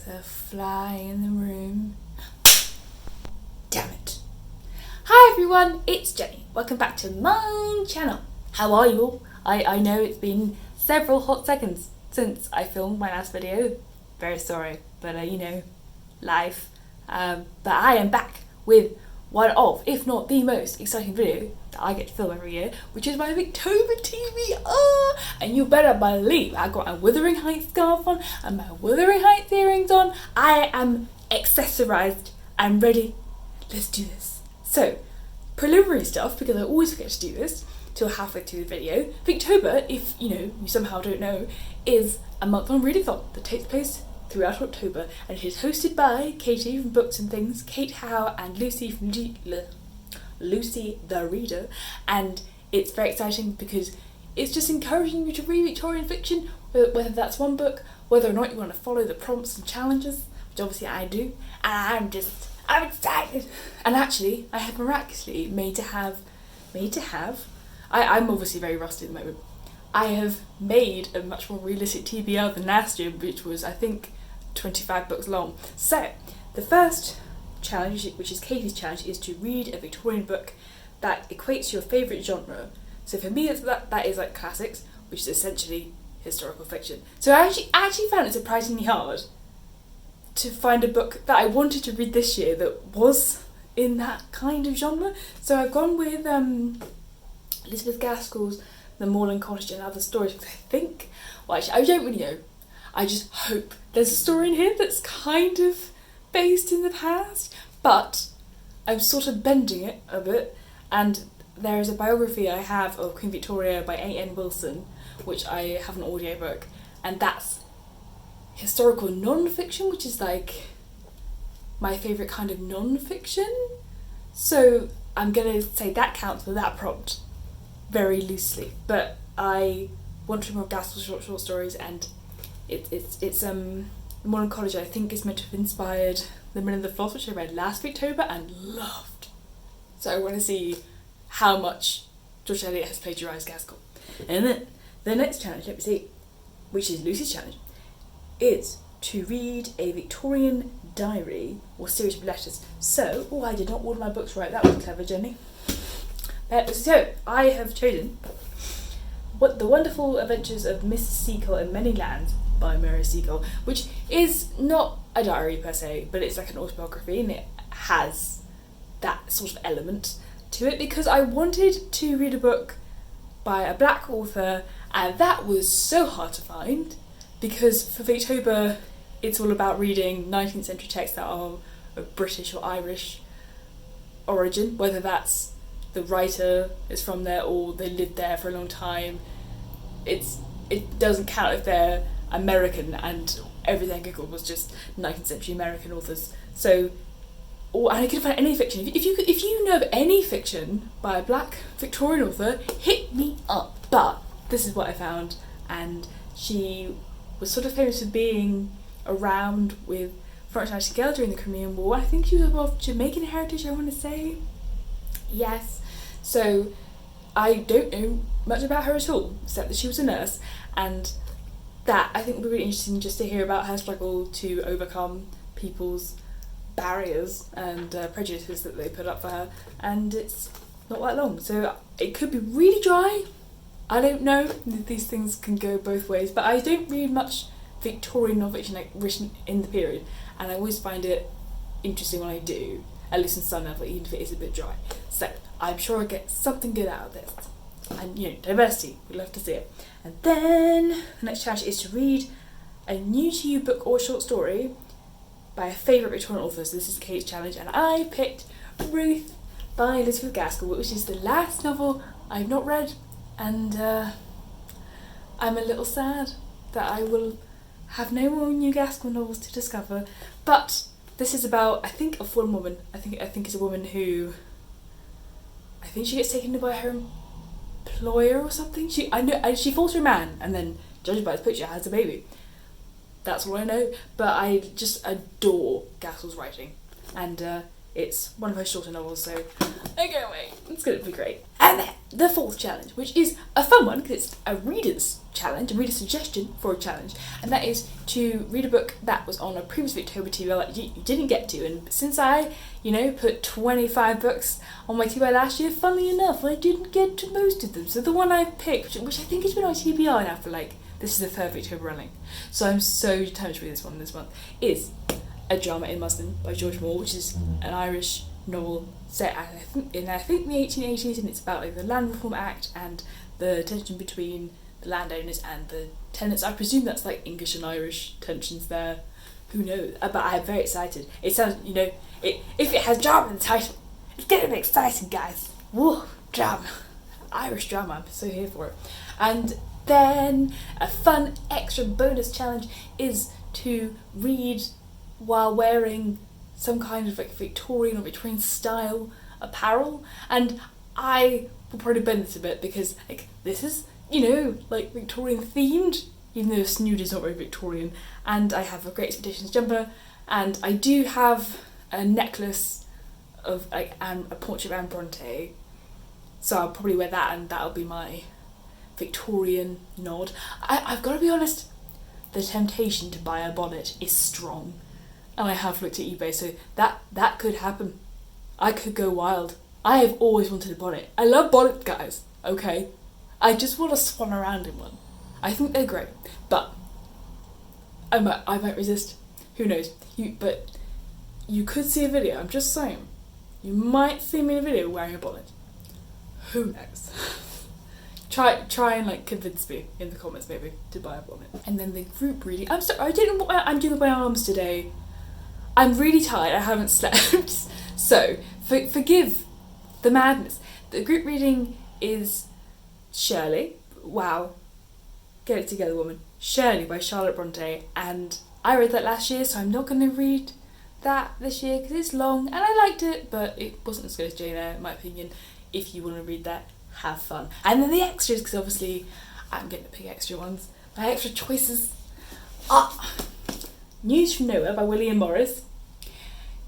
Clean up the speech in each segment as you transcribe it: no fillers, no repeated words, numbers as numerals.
There's a fly in the room. Damn it. Hi everyone, it's Jenny. Welcome back to my channel. How are you all? I know it's been several hot seconds since I filmed my last video. Very sorry, but you know, life. But I am back with one of, if not the most exciting video that I get to film every year, which is my Victober TBR. And you better believe I got a Wuthering Heights scarf on and my Wuthering Heights earrings on. I am accessorized and ready. Let's do this. So, preliminary stuff, because I always forget to do this till halfway through the video. Victober, if you somehow don't know, is a month-long readathon that takes place throughout October, and it is hosted by Katie from Books and Things, Kate Howe, and Lucy from Lucy the Reader, and it's very exciting because it's just encouraging you to read Victorian fiction, whether that's one book, whether or not you want to follow the prompts and challenges, which obviously I do, and I'm excited. And actually, I have miraculously I'm obviously very rusty at the moment. I have made a much more realistic TBR than last year, which was, I think, 25 books long. So, the first challenge, which is Katie's challenge, is to read a Victorian book that equates to your favourite genre. So for me, that is like classics, which is essentially historical fiction. So I actually found it surprisingly hard to find a book that I wanted to read this year that was in that kind of genre. So I've gone with Elizabeth Gaskell's The Moorland Cottage and Other Stories, because I think, well actually I don't really know, I just hope there's a story in here that's kind of based in the past, but I'm sort of bending it a bit, and there is a biography I have of Queen Victoria by A.N. Wilson, which I have an audiobook, and that's historical non-fiction, which is like my favourite kind of non-fiction, so I'm going to say that counts for that prompt very loosely, but I want to read more Gaskell's short stories, and it's The Moorland Cottage, I think, is meant to have inspired The Men in the Floss, which I read last Victober and loved. So I want to see how much George Eliot has plagiarised Gaskell. And then the next challenge, let me see, which is Lucy's challenge, is to read a Victorian diary or series of letters. So, I did not order my books right, that was clever, Jenny. So, I have chosen The Wonderful Adventures of Miss Seacole in Many Lands by Mary Seacole, which is not a diary per se, but it's like an autobiography, and it has that sort of element to it, because I wanted to read a book by a black author, and that was so hard to find, because for Victober it's all about reading 19th century texts that are of British or Irish origin, whether that's the writer is from there or they lived there for a long time. It doesn't count if they're American, and everything I googled was just 19th century American authors. So, and I couldn't find any fiction. If you know of any fiction by a black Victorian author, hit me up. But this is what I found, and she was sort of famous for being around with Florence Nightingale during the Crimean War. I think she was of Jamaican heritage, I want to say. Yes. So I don't know much about her at all, except that she was a nurse, and that I think would be really interesting just to hear about her struggle to overcome people's barriers and prejudices that they put up for her, and it's not that long, so it could be really dry. I don't know, these things can go both ways, but I don't read much Victorian non-fiction like written in the period, and I always find it interesting when I do, at least on some level, even if it is a bit dry. So I'm sure I'll get something good out of this. And diversity, we'd love to see it. And then the next challenge is to read a new to you book or short story by a favourite Victorian author. So this is Kate's challenge, and I picked Ruth by Elizabeth Gaskell, which is the last novel I've not read, and I'm a little sad that I will have no more new Gaskell novels to discover. But this is about, I think, a fallen woman. I think it's a woman who, I think she gets taken by her employer or something. She falls for a man, and then, judging by his picture, has a baby. That's all I know. But I just adore Gaskell's writing, and It's one of her shorter novels, so I can't wait. It's going to be great. And then the fourth challenge, which is a fun one because it's a reader's challenge, a reader's suggestion for a challenge, and that is to read a book that was on a previous Victober TBR that you didn't get to. And since I, put 25 books on my TBR last year, funnily enough, I didn't get to most of them. So the one I picked, which I think has been on TBR now for this is the third Victober running, so I'm so determined to read this one this month, is A Drama in Muslin by George Moore, which is an Irish novel set in I think the 1880s, and it's about the Land Reform Act and the tension between the landowners and the tenants. I presume that's English and Irish tensions there. Who knows? But I'm very excited. It sounds, if it has drama in the title, it's gonna be exciting, guys. Woo, drama, Irish drama. I'm so here for it. And then a fun extra bonus challenge is to read while wearing some kind of Victorian or Victorian style apparel, and I will probably bend this a bit because this is Victorian themed, even though Snood is not very Victorian, and I have a Great Expectations jumper, and I do have a necklace of a portrait of Anne Bronte, so I'll probably wear that, and that'll be my Victorian nod. I've got to be honest, the temptation to buy a bonnet is strong, and I have looked at eBay, so that could happen. I could go wild. I have always wanted a bonnet. I love bonnets, guys, okay? I just want to swan around in one. I think they're great, but I might resist. Who knows? But you could see a video, I'm just saying. You might see me in a video wearing a bonnet. Who knows? Try and convince me in the comments maybe to buy a bonnet. And then the group reading. I'm sorry, I don't know what I'm doing with my arms today. I'm really tired, I haven't slept. So forgive the madness. The group reading is Shirley. Wow. Get it together, woman. Shirley by Charlotte Bronte, and I read that last year, so I'm not going to read that this year because it's long and I liked it, but it wasn't as good as Jane Eyre in my opinion. If you want to read that, have fun. And then the extras, because obviously I'm getting to pick extra ones. My extra choices are News from Nowhere by William Morris.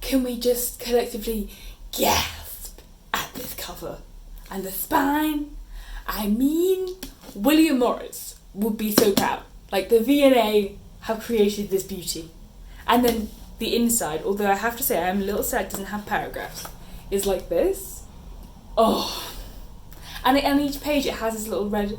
Can we just collectively gasp at this cover and the spine? I mean, William Morris would be so proud. The V&A have created this beauty. And then the inside, although I have to say I am a little sad it doesn't have paragraphs, is like this. Oh. And on each page it has this little red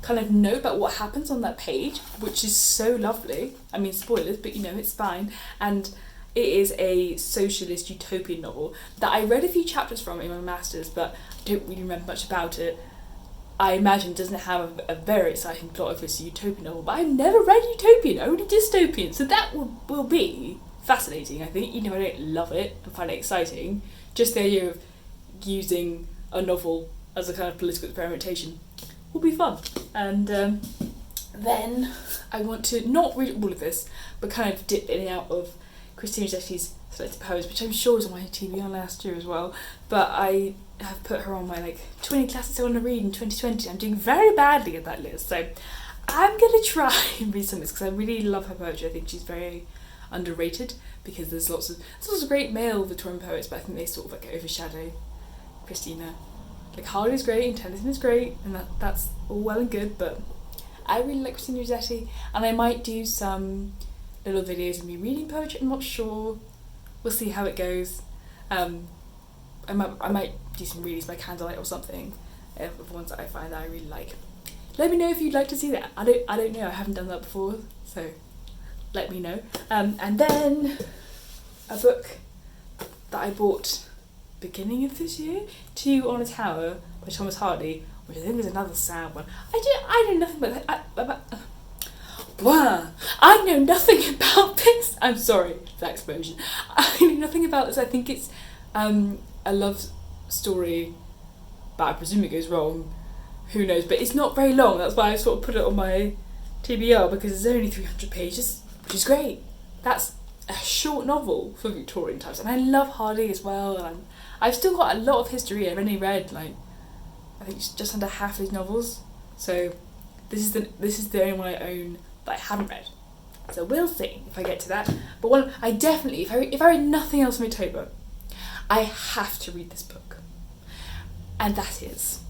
kind of note about what happens on that page, which is so lovely. I mean, spoilers, but it's fine. And it is a socialist utopian novel that I read a few chapters from in my masters, but I don't really remember much about it. I imagine it doesn't have a very exciting plot if it's a utopian novel, but I've never read utopian, only dystopian, so that will be fascinating, I think. I don't love it and find it exciting, just the idea of using a novel as a kind of political experimentation will be fun. And then I want to not read all of this, but kind of dip in and out of Christina Rossetti's selected poems, which I'm sure was on my TBR last year as well, but I have put her on my 20 classics I want to read in 2020. I'm doing very badly at that list, so I'm going to try and read some of this because I really love her poetry. I think she's very underrated because there's lots of great male Victorian poets, but I think they sort of overshadow Christina. Harley's great and Tennyson is great, and that's all well and good, but I really like Christina Rossetti, and I might do some little videos of me reading poetry. I'm not sure. We'll see how it goes. I might do some readings by candlelight or something of ones that I find that I really like. Let me know if you'd like to see that. I don't know. I haven't done that before, so let me know. And then a book that I bought beginning of this year, Two on a Tower by Thomas Hardy, which I think is another sad one. I know nothing I know nothing about this. I'm sorry for that explosion. I know nothing about this. I think it's a love story, but I presume it goes wrong. Who knows? But it's not very long. That's why I sort of put it on my TBR, because it's only 300 pages, which is great. That's a short novel for Victorian times, and I love Hardy as well. And I've still got a lot of history. I've only read I think just under half his novels, so this is the only one I own that I haven't read. So we'll see if I get to that. But I definitely, if I read nothing else from October, I have to read this book. And that is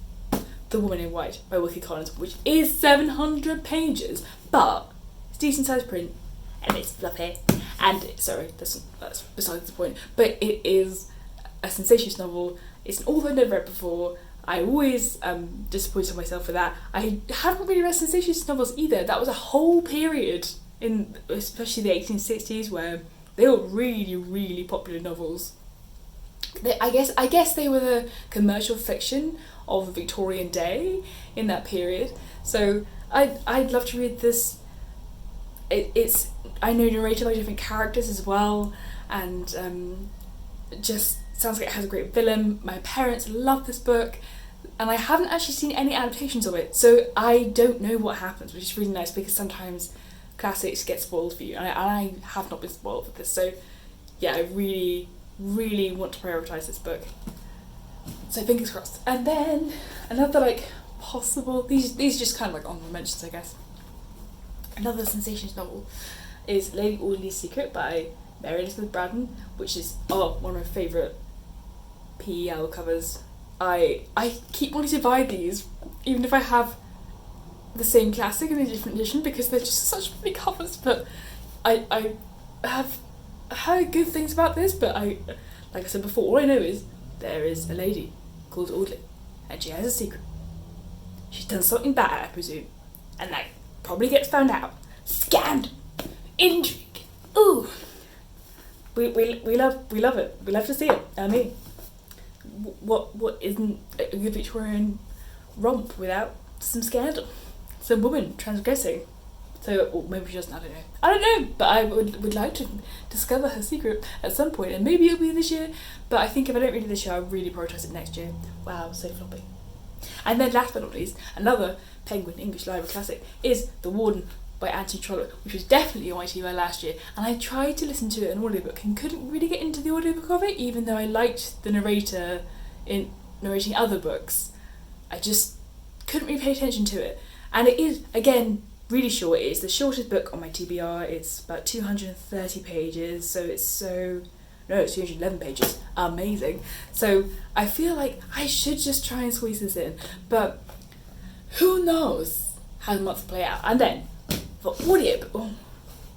The Woman in White by Wilkie Collins, which is 700 pages, but it's decent sized print and it's fluffy. And sorry, that's besides the point. But it is a sensationalist novel. It's an author I've never read before. I always disappointed myself for that. I haven't really read sensationalist novels either. That was a whole period in especially the 1860s where they were really, really popular novels. I guess they were the commercial fiction of the Victorian day in that period. So I'd love to read this. It's I know narrated by different characters as well, and just sounds like it has a great villain. My parents love this book, and I haven't actually seen any adaptations of it, so I don't know what happens, which is really nice because sometimes classics get spoiled for you, and I have not been spoiled for this. So yeah, I really, really want to prioritise this book. So fingers crossed. And then another possible, these just kind of honourable mentions, I guess. Another sensations novel is Lady Audley's Secret by Mary Elizabeth Braddon, which is one of my favourite PEL covers. I keep wanting to buy these, even if I have the same classic in a different edition, because they're just such pretty covers. But I have heard good things about this, but like I said before, all I know is there is a lady called Audley, and she has a secret. She's done something bad, I presume, and that probably gets found out. Scandal, intrigue. Ooh, we love it. We love to see it. I mean, what isn't a good Victorian romp without some scandal, some woman transgressing? So, or maybe she doesn't. I don't know. But I would like to discover her secret at some point, and maybe it'll be this year. But I think if I don't read it this year, I'll really prioritise it next year. Wow, so floppy. And then last but not least, another Penguin English Library classic is The Warden by Anthony Trollope, which was definitely on my TBR last year, and I tried to listen to it in an audiobook and couldn't really get into the audiobook of it, even though I liked the narrator in narrating other books. I just couldn't really pay attention to it. And it is, again, really short. It is the shortest book on my TBR. It's about 230 pages, so it's 211 pages. Amazing. So I feel like I should just try and squeeze this in, but who knows how the months play out. And then for audiobook,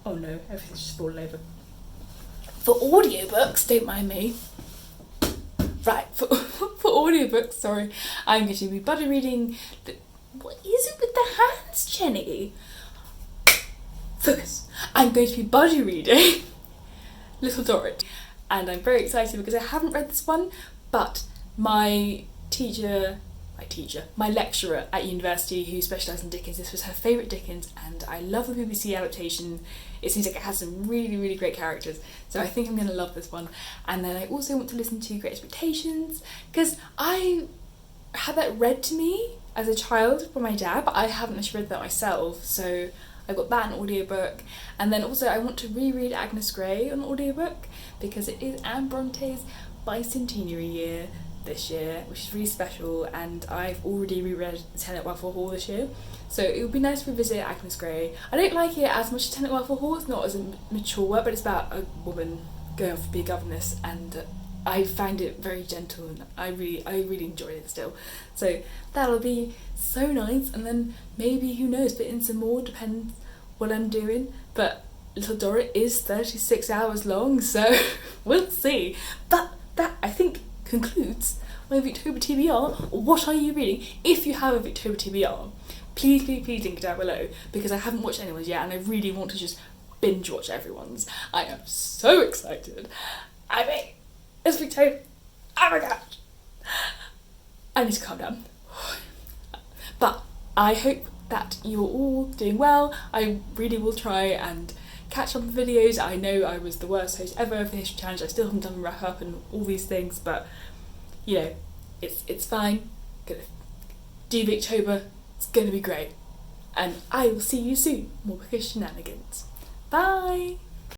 oh no, everything's just falling over. For audiobooks, don't mind me. Right, for audiobooks, sorry, I'm going to be buddy reading. What is it with the hands, Jenny? Focus. I'm going to be buddy reading Little Dorrit, and I'm very excited because I haven't read this one, but my lecturer at university who specialised in Dickens, this was her favourite Dickens, and I love the BBC adaptation. It seems like it has some really, really great characters, so I think I'm going to love this one. And then I also want to listen to Great Expectations, because I had that read to me as a child by my dad, but I haven't actually read that myself, so I got that in audiobook. And then also I want to reread Agnes Grey on audiobook, because it is Anne Bronte's bicentenary year this year, which is really special, and I've already reread Tenet Waffle Hall this year, so it would be nice to revisit Agnes Grey. I don't like it as much as Tenet Waffle Hall. It's not as a mature work, but it's about a woman going off to be a governess, and I find it very gentle, and I really enjoyed it still. So that'll be so nice, and then maybe, who knows, put in some more, depends what I'm doing. But Little Dorrit is 36 hours long, so we'll see. But that, I think, concludes my Victober TBR. What are you reading? If you have a Victober TBR, please link it down below, because I haven't watched anyone's yet, and I really want to just binge watch everyone's. I am so excited. I mean, it's Victober. Oh my gosh. I need to calm down. But I hope that you're all doing well. I really will try and catch up on videos. I know I was the worst host ever of the History Challenge. I still haven't done a wrap up and all these things, but you know, it's fine. Gonna do Victober. It's gonna be great. And I will see you soon. More Bookish Shenanigans. Bye!